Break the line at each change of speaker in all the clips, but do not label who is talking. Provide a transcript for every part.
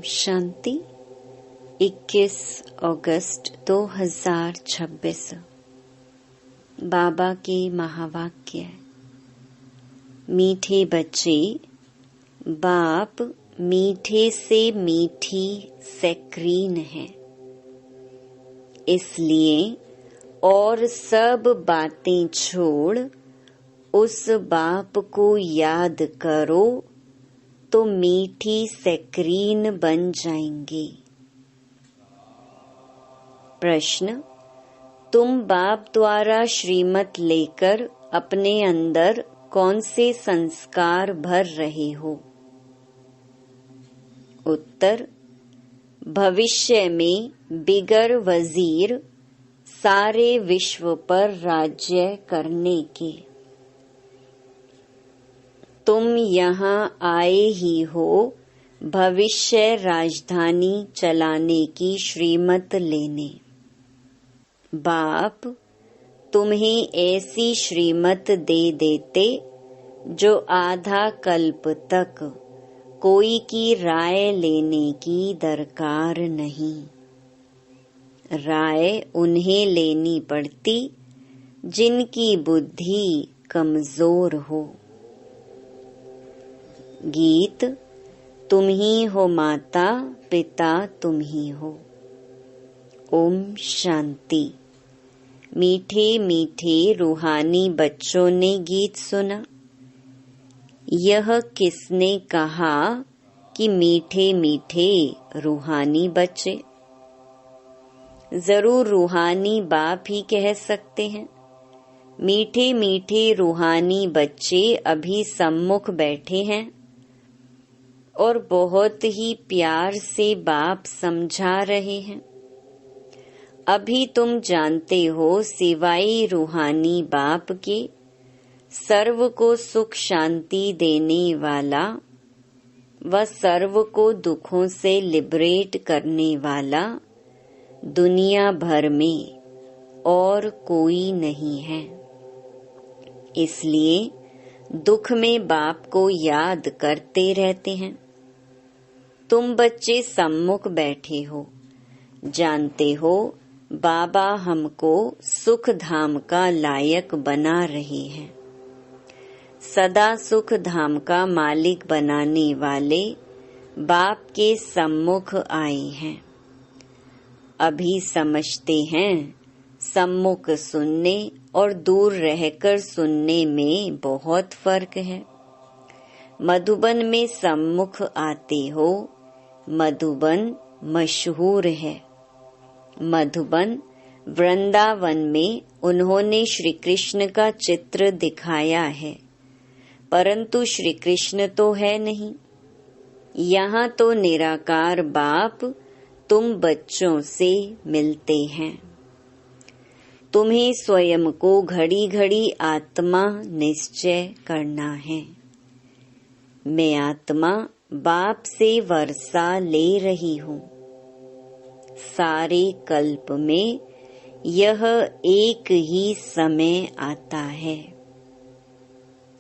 शांति 21 अगस्त 2026। बाबा के महावाक्य। मीठे बच्चे, बाप मीठे से मीठी सैक्रीन है, इसलिए और सब बातें छोड़ उस बाप को याद करो तो मीठी सैक्रीन बन जाएंगे। प्रश्न: तुम बाप द्वारा श्रीमत लेकर अपने अंदर कौन से संस्कार भर रहे हो? उत्तर: भविष्य में बिगर वजीर सारे विश्व पर राज्य करने के। तुम यहाँ आए ही हो भविष्य राजधानी चलाने की श्रीमत लेने। बाप तुम्हें ऐसी श्रीमत दे देते जो आधा कल्प तक कोई की राय लेने की दरकार नहीं। राय उन्हें लेनी पड़ती जिनकी बुद्धि कमजोर हो। गीत: तुम ही हो माता पिता तुम ही हो। ओम शांति। मीठे मीठे रूहानी बच्चों ने गीत सुना। यह किसने कहा कि मीठे मीठे रूहानी बच्चे? जरूर रूहानी बाप ही कह सकते हैं। मीठे मीठे रूहानी बच्चे अभी सम्मुख बैठे हैं और बहुत ही प्यार से बाप समझा रहे हैं। अभी तुम जानते हो सिवाय रूहानी बाप के सर्व को सुख शांति देने वाला व सर्व को दुखों से लिबरेट करने वाला दुनिया भर में और कोई नहीं है। इसलिए दुख में बाप को याद करते रहते हैं। तुम बच्चे सम्मुख बैठे हो, जानते हो बाबा हमको सुख धाम का लायक बना रहे हैं। सदा सुख धाम का मालिक बनाने वाले बाप के सम्मुख आए हैं। अभी समझते हैं सम्मुख सुनने और दूर रहकर सुनने में बहुत फर्क है। मधुबन में सम्मुख आते हो, मधुबन मशहूर है। मधुबन वृंदावन में उन्होंने श्री कृष्ण का चित्र दिखाया है, परंतु श्री कृष्ण तो है नहीं। यहाँ तो निराकार बाप तुम बच्चों से मिलते हैं। तुम्हें स्वयं को घड़ी घड़ी आत्मा निश्चय करना है। मैं आत्मा बाप से वर्षा ले रही हूँ। सारे कल्प में यह एक ही समय आता है।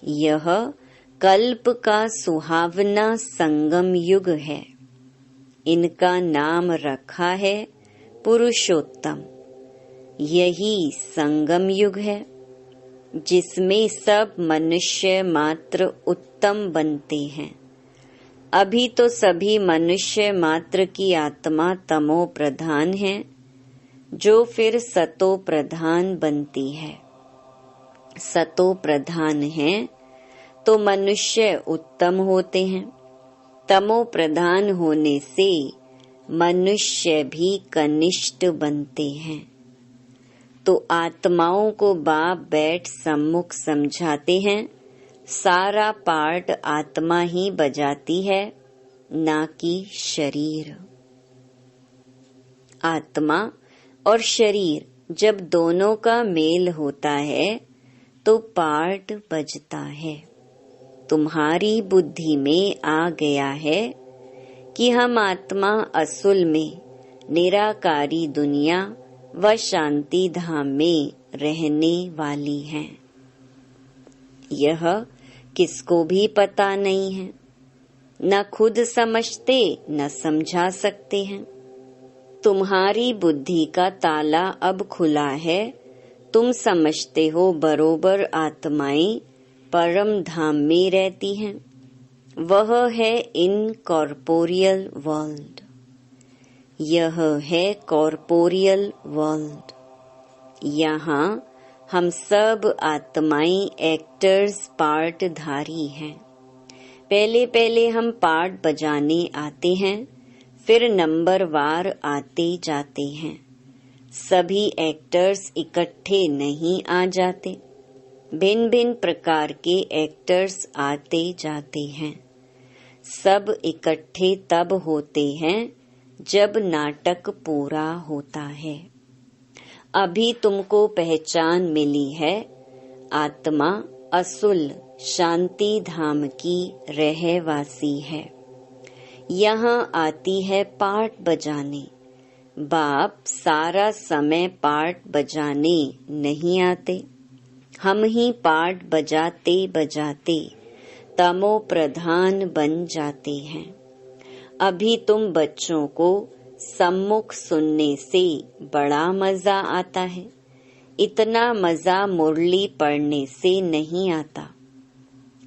यह कल्प का सुहावना संगम युग है। इनका नाम रखा है पुरुषोत्तम। यही संगम युग है जिसमें सब मनुष्य मात्र उत्तम बनते हैं। अभी तो सभी मनुष्य मात्र की आत्मा तमो प्रधान है, जो फिर सतो प्रधान बनती है। सतो प्रधान है तो मनुष्य उत्तम होते हैं। तमो प्रधान होने से मनुष्य भी कनिष्ठ बनते हैं। तो आत्माओं को बाप बैठ सम्मुख समझाते हैं। सारा पार्ट आत्मा ही बजाती है, ना कि शरीर। आत्मा और शरीर जब दोनों का मेल होता है तो पार्ट बजता है। तुम्हारी बुद्धि में आ गया है कि हम आत्मा असुल में निराकारी दुनिया व शांति धाम में रहने वाली हैं। यह किसको भी पता नहीं है। न खुद समझते न समझा सकते हैं। तुम्हारी बुद्धि का ताला अब खुला है। तुम समझते हो बरोबर आत्माएं परम धाम में रहती हैं। वह है इनकॉर्पोरियल वर्ल्ड। यह है कॉर्पोरियल वर्ल्ड। यहाँ हम सब आत्माएं एक्टर्स पार्ट धारी हैं। पहले पहले हम पार्ट बजाने आते हैं, फिर नंबरवार आते जाते हैं। सभी एक्टर्स इकट्ठे नहीं आ जाते, भिन्न भिन्न प्रकार के एक्टर्स आते जाते हैं। सब इकट्ठे तब होते हैं जब नाटक पूरा होता है। अभी तुमको पहचान मिली है। आत्मा असुल शांति धाम की रहवासी है। यहाँ आती है पार्ट बजाने। बाप सारा समय पार्ट बजाने नहीं आते। हम ही पार्ट बजाते बजाते तमो प्रधान बन जाते हैं। अभी तुम बच्चों को सम्मुख सुनने से बड़ा मजा आता है। इतना मजा मुरली पढ़ने से नहीं आता।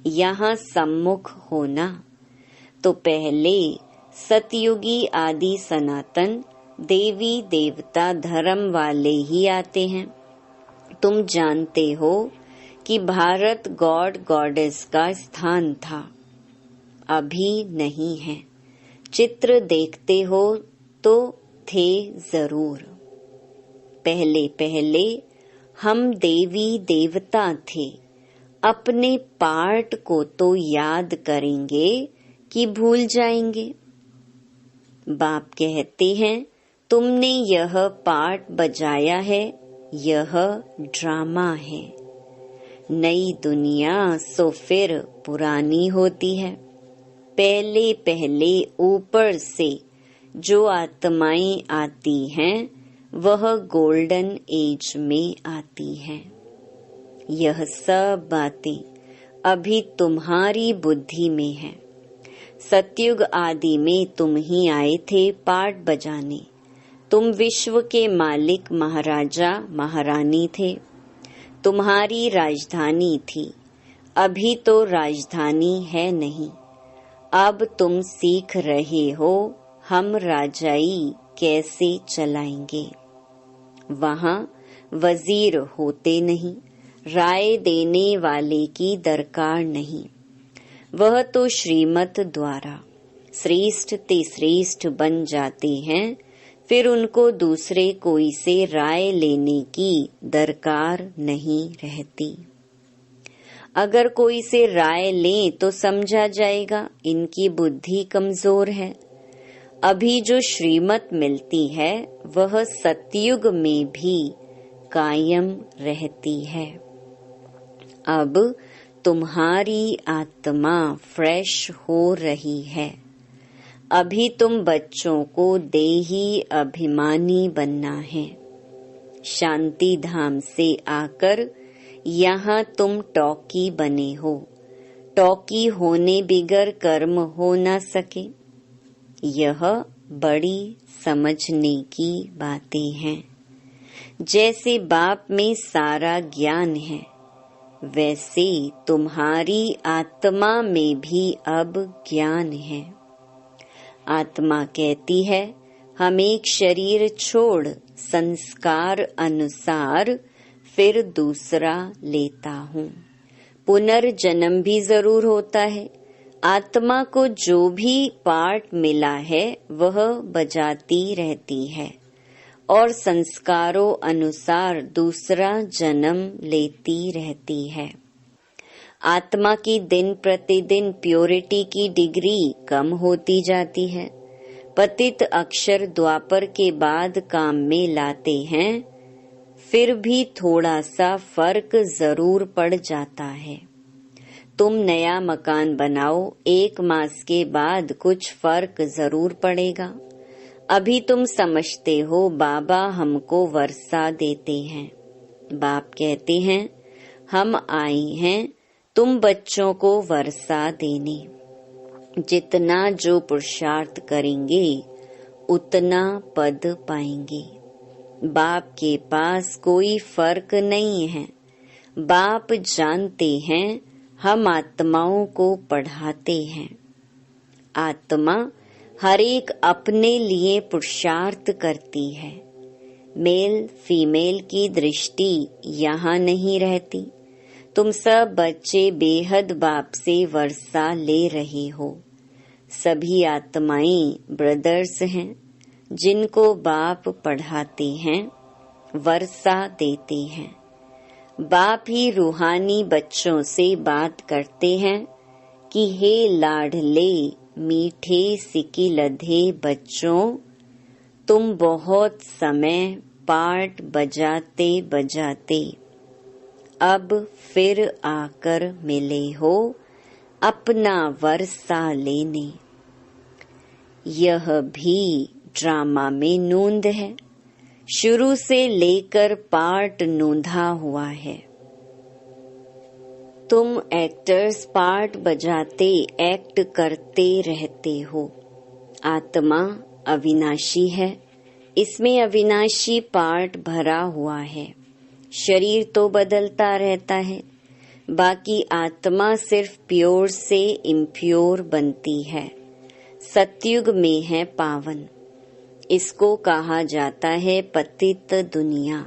यहाँ सम्मुख होना तो पहले सतयुगी आदि सनातन देवी देवता धर्म वाले ही आते हैं। तुम जानते हो कि भारत गॉड गॉडेस का स्थान था, अभी नहीं है। चित्र देखते हो तो थे जरूर। पहले पहले हम देवी देवता थे। अपने पार्ट को तो याद करेंगे कि भूल जाएंगे। बाप कहते हैं तुमने यह पार्ट बजाया है, यह ड्रामा है। नई दुनिया सो फिर पुरानी होती है। पहले पहले ऊपर से जो आत्माएं आती हैं वह गोल्डन एज में आती हैं। यह सब बातें अभी तुम्हारी बुद्धि में है। सतयुग आदि में तुम ही आए थे पार्ट बजाने। तुम विश्व के मालिक महाराजा महारानी थे। तुम्हारी राजधानी थी। अभी तो राजधानी है नहीं। अब तुम सीख रहे हो हम राजाई कैसे चलाएंगे। वहाँ वजीर होते नहीं, राय देने वाले की दरकार नहीं। वह तो श्रीमत द्वारा श्रेष्ठ ते श्रेष्ठ बन जाते हैं। फिर उनको दूसरे कोई से राय लेने की दरकार नहीं रहती। अगर कोई से राय लें तो समझा जाएगा इनकी बुद्धि कमजोर है। अभी जो श्रीमत मिलती है वह सतयुग में भी कायम रहती है। अब तुम्हारी आत्मा फ्रेश हो रही है। अभी तुम बच्चों को देही अभिमानी बनना है। शांति धाम से आकर यहाँ तुम टॉकी बने हो। टॉकी होने बिगर कर्म हो न सके। यह बड़ी समझने की बातें हैं। जैसे बाप में सारा ज्ञान है, वैसे तुम्हारी आत्मा में भी अब ज्ञान है। आत्मा कहती है हम एक शरीर छोड़ संस्कार अनुसार फिर दूसरा लेता हूँ। पुनर्जन्म भी जरूर होता है। आत्मा को जो भी पार्ट मिला है वह बजाती रहती है और संस्कारों अनुसार दूसरा जन्म लेती रहती है। आत्मा की दिन प्रतिदिन प्योरिटी की डिग्री कम होती जाती है। पतित अक्षर द्वापर के बाद काम में लाते हैं, फिर भी थोड़ा सा फर्क जरूर पड़ जाता है। तुम नया मकान बनाओ, 1 मास के बाद कुछ फर्क जरूर पड़ेगा। अभी तुम समझते हो बाबा हमको वर्षा देते हैं। बाप कहते हैं हम आए हैं तुम बच्चों को वर्षा देने। जितना जो पुरुषार्थ करेंगे उतना पद पाएंगे। बाप के पास कोई फर्क नहीं है। बाप जानते हैं हम आत्माओं को पढ़ाते हैं। आत्मा हर एक अपने लिए पुरुषार्थ करती है। मेल फीमेल की दृष्टि यहाँ नहीं रहती। तुम सब बच्चे बेहद बाप से वर्षा ले रहे हो। सभी आत्माएं ब्रदर्स हैं जिनको बाप पढ़ाते हैं, वर्षा देते हैं। बाप ही रूहानी बच्चों से बात करते हैं कि हे लाडले मीठे सिकी लधे बच्चों, तुम बहुत समय पाठ बजाते बजाते अब फिर आकर मिले हो अपना वर्षा लेने। यह भी ड्रामा में नूंद है। शुरू से लेकर पार्ट नूंधा हुआ है। तुम एक्टर्स पार्ट बजाते एक्ट करते रहते हो। आत्मा अविनाशी है। इसमें अविनाशी पार्ट भरा हुआ है। शरीर तो बदलता रहता है। बाकी आत्मा सिर्फ प्योर से इम्प्योर बनती है। सतयुग में है पावन। इसको कहा जाता है पतित दुनिया।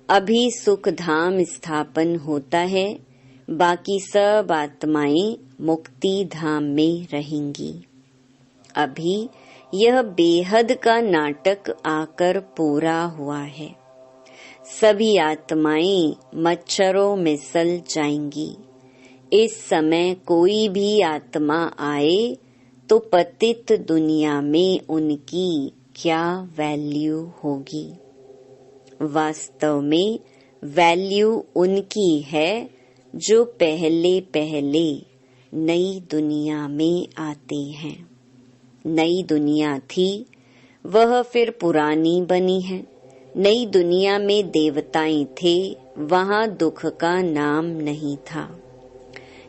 अभी सुख धाम स्थापन होता है। बाकी सब आत्माएं मुक्ति धाम में रहेंगी। अभी यह बेहद का नाटक आकर पूरा हुआ है। सभी आत्माएं मच्छरों में सल जाएंगी। इस समय कोई भी आत्मा आए तो पतित दुनिया में उनकी क्या वैल्यू होगी। वास्तव में वैल्यू उनकी है जो पहले पहले नई दुनिया में आते हैं। नई दुनिया थी, वह फिर पुरानी बनी है। नई दुनिया में देवताएं थे, वहाँ दुख का नाम नहीं था।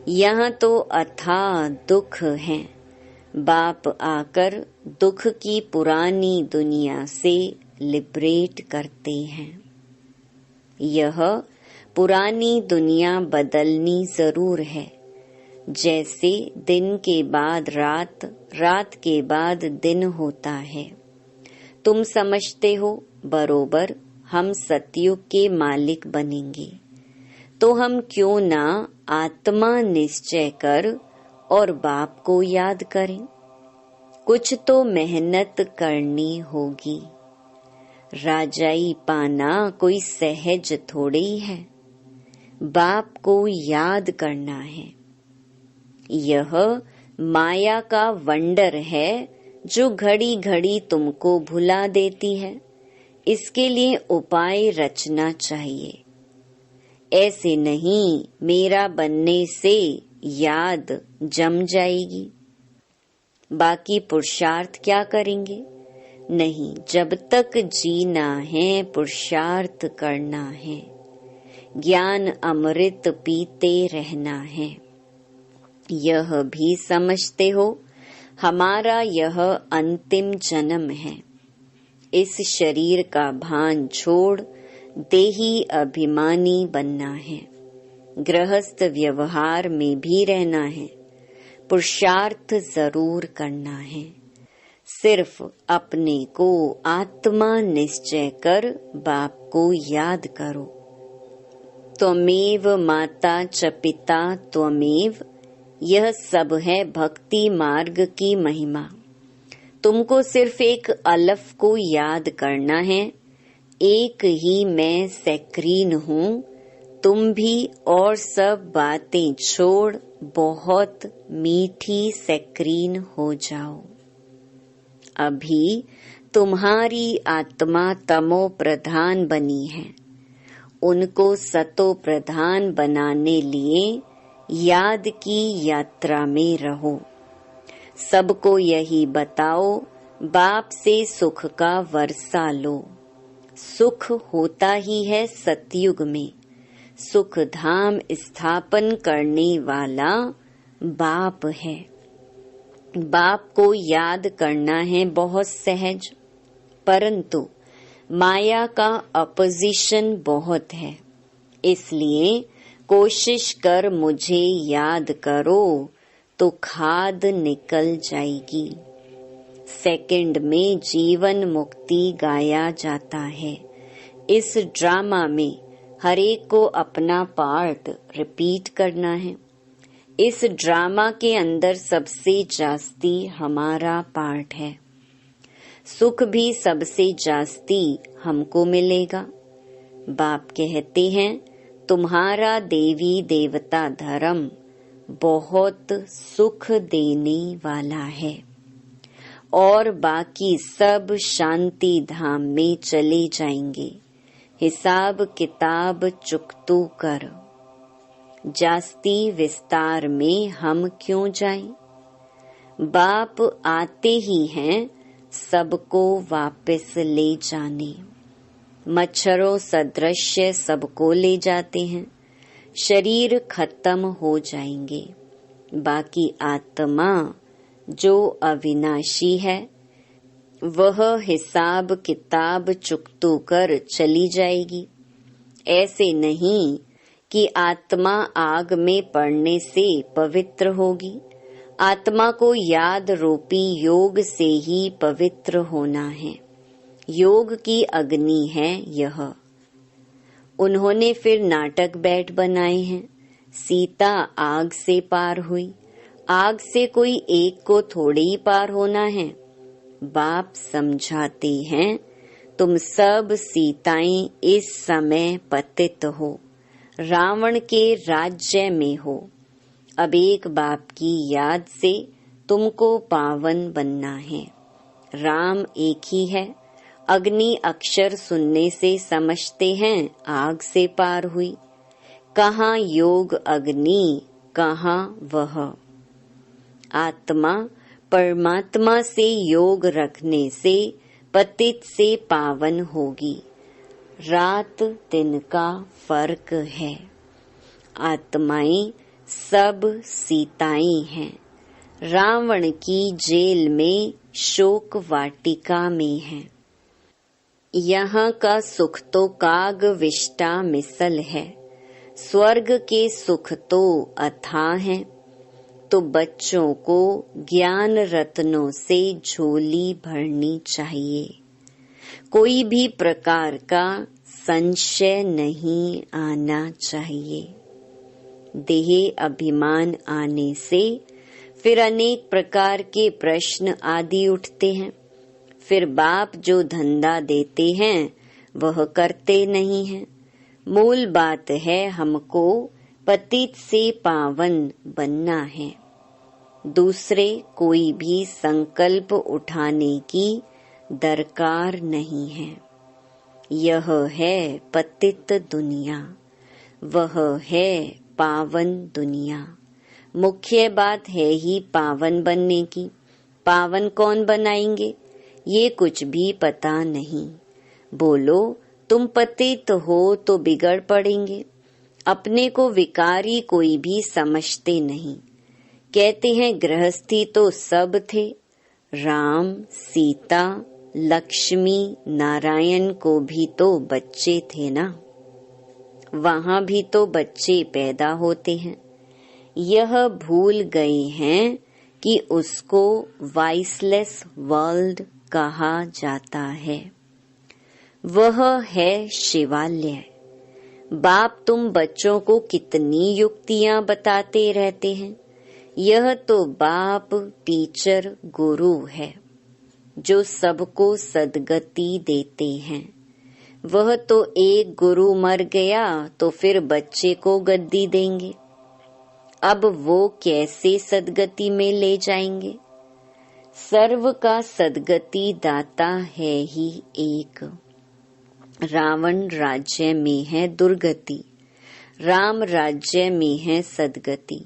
यहाँ तो अथाह दुख है। बाप आकर दुख की पुरानी दुनिया से लिबरेट करते हैं। यह पुरानी दुनिया बदलनी जरूर है। जैसे दिन के बाद रात, रात के बाद दिन होता है। तुम समझते हो बरोबर हम सतयुग के मालिक बनेंगे, तो हम क्यों ना आत्मा निश्चय कर और बाप को याद करें। कुछ तो मेहनत करनी होगी। राजाई पाना कोई सहज थोड़ी है। बाप को याद करना है। यह माया का वंडर है जो घड़ी घड़ी तुमको भुला देती है। इसके लिए उपाय रचना चाहिए। ऐसे नहीं मेरा बनने से याद जम जाएगी। बाकी पुरुषार्थ क्या करेंगे? नहीं, जब तक जीना है पुरुषार्थ करना है। ज्ञान अमृत पीते रहना है। यह भी समझते हो हमारा यह अंतिम जन्म है। इस शरीर का भान छोड़ देही अभिमानी बनना है। गृहस्थ व्यवहार में भी रहना है। पुरुषार्थ जरूर करना है। सिर्फ अपने को आत्मा निश्चय कर बाप को याद करो। त्वमेव माता च पिता त्वमेव, यह सब है भक्ति मार्ग की महिमा। तुमको सिर्फ एक अलफ को याद करना है। एक ही मैं सैक्रीन हूँ। तुम भी और सब बातें छोड़ बहुत मीठी सैक्रीन हो जाओ। अभी तुम्हारी आत्मा तमो प्रधान बनी है। उनको सतो प्रधान बनाने लिए याद की यात्रा में रहो। सबको यही बताओ, बाप से सुख का वर्षा लो। सुख होता ही है सतयुग में। सुख धाम स्थापन करने वाला बाप है। बाप को याद करना है बहुत सहज, परंतु माया का अपोजिशन बहुत है, इसलिए कोशिश कर मुझे याद करो तो खाद निकल जाएगी। सेकंड में जीवन मुक्ति गाया जाता है। इस ड्रामा में हर एक को अपना पार्ट रिपीट करना है। इस ड्रामा के अंदर सबसे जास्ती हमारा पार्ट है। सुख भी सबसे जास्ती हमको मिलेगा। बाप कहते हैं तुम्हारा देवी देवता धर्म बहुत सुख देने वाला है और बाकी सब शांति धाम में चले जाएंगे। हिसाब किताब चुकतू कर। जास्ती विस्तार में हम क्यों जाएं? बाप आते ही हैं सबको वापस ले जाने। मच्छरों सदृश सबको ले जाते हैं। शरीर खत्म हो जाएंगे, बाकी आत्मा जो अविनाशी है वह हिसाब किताब चुकतू कर चली जाएगी। ऐसे नहीं कि आत्मा आग में पड़ने से पवित्र होगी। आत्मा को याद रूपी योग से ही पवित्र होना है। योग की अग्नि है यह। उन्होंने फिर नाटक बैठ बनाए हैं। सीता आग से पार हुई। आग से कोई एक को थोड़ी ही पार होना है। बाप समझाते हैं तुम सब सीताएं इस समय पतित हो, रावण के राज्य में हो। अब एक बाप की याद से तुमको पावन बनना है। राम एक ही है। अग्नि अक्षर सुनने से समझते हैं आग से पार हुई। कहाँ योग अग्नि, कहाँ वह। आत्मा परमात्मा से योग रखने से पतित से पावन होगी। रात दिन का फर्क है। आत्माएं सब सीताएं हैं। रावण की जेल में शोक वाटिका में है। यहाँ का सुख तो काग विष्टा मिसल है। स्वर्ग के सुख तो अथाह हैं। तो बच्चों को ज्ञान रत्नों से झोली भरनी चाहिए। कोई भी प्रकार का संशय नहीं आना चाहिए। देह अभिमान आने से फिर अनेक प्रकार के प्रश्न आदि उठते हैं। फिर बाप जो धंधा देते हैं वह करते नहीं हैं। मूल बात है हमको पतित से पावन बनना है। दूसरे कोई भी संकल्प उठाने की दरकार नहीं है। यह है पतित दुनिया, वह है पावन दुनिया। मुख्य बात है ही पावन बनने की। पावन कौन बनाएंगे ये कुछ भी पता नहीं। बोलो तुम पतित हो तो बिगड़ पड़ेंगे। अपने को विकारी कोई भी समझते नहीं। कहते हैं गृहस्थी तो सब थे। राम, सीता, लक्ष्मी, नारायण को भी तो बच्चे थे ना। वहाँ भी तो बच्चे पैदा होते हैं। यह भूल गए हैं कि उसको वॉइसलेस वर्ल्ड कहा जाता है। वह है शिवालय। बाप तुम बच्चों को कितनी युक्तियां बताते रहते हैं। यह तो बाप टीचर गुरु है जो सबको सदगति देते हैं। वह तो एक गुरु मर गया तो फिर बच्चे को गद्दी देंगे। अब वो कैसे सदगति में ले जाएंगे? सर्व का सदगति दाता है ही एक। रावण राज्य में है दुर्गति, राम राज्य में है सदगति।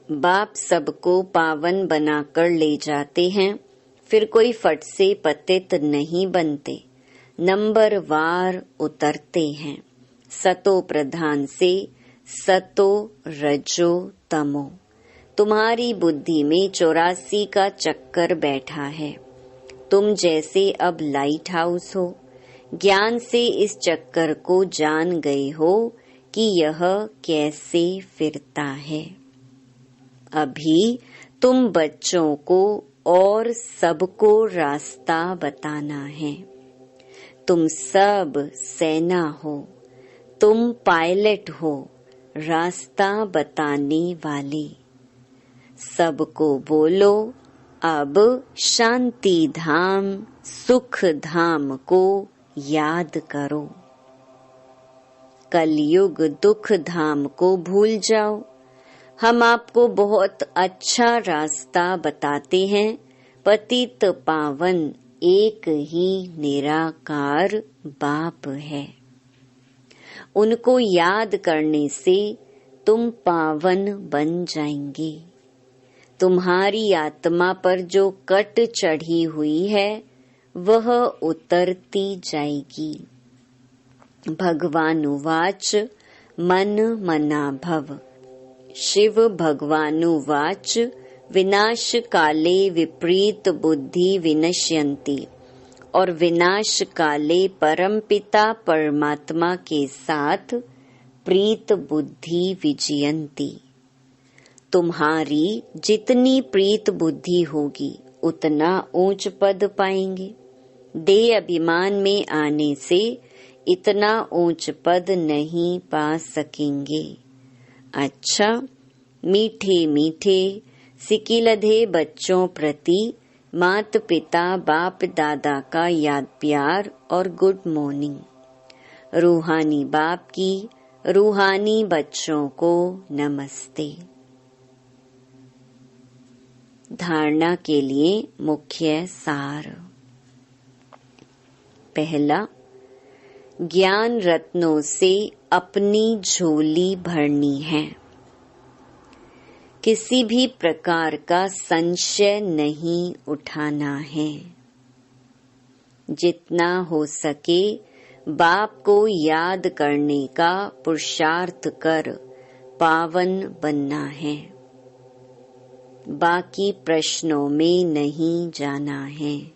बाप सबको पावन बनाकर ले जाते हैं। फिर कोई फट से पतित नहीं बनते, नंबर वार उतरते हैं। सतो प्रधान से सतो रजो तमो, तुम्हारी बुद्धि में 84 का चक्कर बैठा है। तुम जैसे अब लाइट हाउस हो, ज्ञान से इस चक्कर को जान गए हो कि यह कैसे फिरता है। अभी तुम बच्चों को और सबको रास्ता बताना है। तुम सब सेना हो, तुम पायलट हो, रास्ता बताने वाले। सबको बोलो, अब शांति धाम, सुख धाम को याद करो। कलयुग दुख धाम को भूल जाओ। हम आपको बहुत अच्छा रास्ता बताते हैं। पतित पावन एक ही निराकार बाप है। उनको याद करने से तुम पावन बन जाएंगे। तुम्हारी आत्मा पर जो कट चढ़ी हुई है वह उतरती जाएगी। भगवानुवाच मन मना भव। शिव भगवानुवाच विनाश काले विपरीत बुद्धि विनश्यन्ति। और विनाश काले परमपिता परमात्मा के साथ प्रीत बुद्धि विजयन्ति। तुम्हारी जितनी प्रीत बुद्धि होगी उतना ऊंच पद पाएंगे। देह अभिमान में आने से इतना ऊंच पद नहीं पा सकेंगे। अच्छा, मीठे मीठे सिकिलधे बच्चों प्रति माता पिता बाप दादा का याद प्यार और गुड मॉर्निंग। रूहानी बाप की रूहानी बच्चों को नमस्ते। धारणा के लिए मुख्य सार। पहला, ज्ञान रत्नों से अपनी झोली भरनी है। किसी भी प्रकार का संशय नहीं उठाना है। जितना हो सके बाप को याद करने का पुरुषार्थ कर पावन बनना है। बाकी प्रश्नों में नहीं जाना है।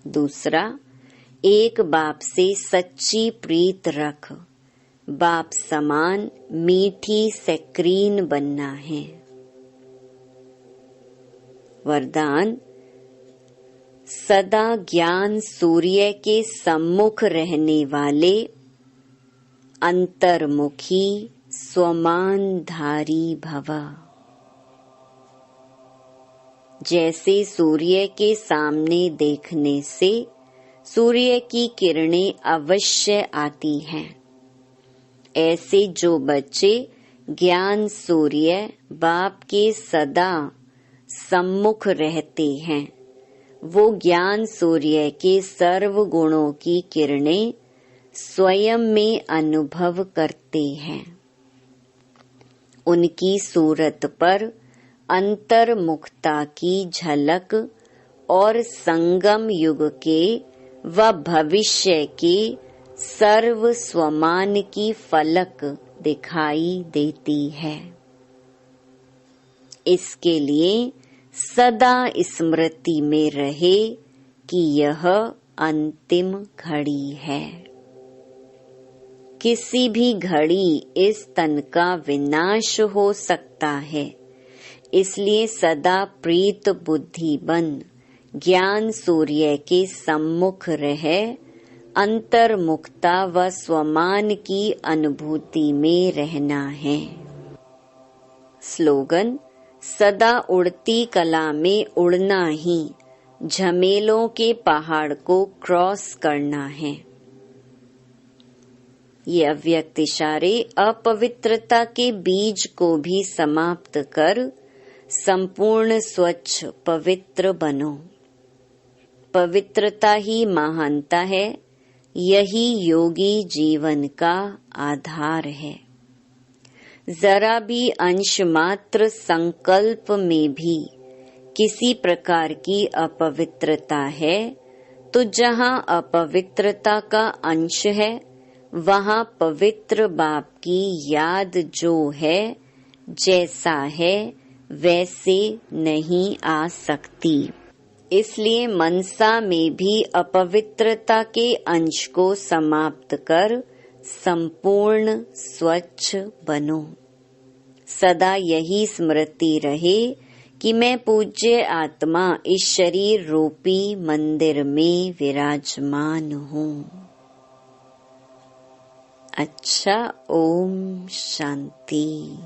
दूसरा, एक बाप से सच्ची प्रीत रख। बाप समान मीठी सक्रीन बनना है। वरदान, सदा ज्ञान सूर्य के सम्मुख रहने वाले अंतर्मुखी स्वमानधारी भव। जैसे सूर्य के सामने देखने से सूर्य की किरणें अवश्य आती हैं, ऐसे जो बच्चे ज्ञान सूर्य बाप के सदा सम्मुख रहते हैं, वो ज्ञान सूर्य के सर्व गुणों की किरणें स्वयं में अनुभव करते हैं। उनकी सूरत पर अंतर्मुखता की झलक और संगम युग के व भविष्य के सर्व स्वमान की फलक दिखाई देती है। इसके लिए सदा स्मृति में रहे कि यह अंतिम घड़ी है। किसी भी घड़ी इस तन का विनाश हो सकता है। इसलिए सदा प्रीत बुद्धि बन ज्ञान सूर्य के सम्मुख रहे अंतर्मुखता व स्वमान की अनुभूति में रहना है। स्लोगन, सदा उड़ती कला में उड़ना ही झमेलों के पहाड़ को क्रॉस करना है। ये अव्यक्त इशारे अपवित्रता के बीज को भी समाप्त कर संपूर्ण स्वच्छ पवित्र बनो। पवित्रता ही महानता है। यही योगी जीवन का आधार है। जरा भी अंश मात्र संकल्प में भी किसी प्रकार की अपवित्रता है तो जहाँ अपवित्रता का अंश है वहाँ पवित्र बाप की याद जो है जैसा है वैसे नहीं आ सकती। इसलिए मनसा में भी अपवित्रता के अंश को समाप्त कर संपूर्ण स्वच्छ बनो। सदा यही स्मृति रहे कि मैं पूज्य आत्मा इस शरीर रूपी मंदिर में विराजमान हूँ। अच्छा, ओम शांति।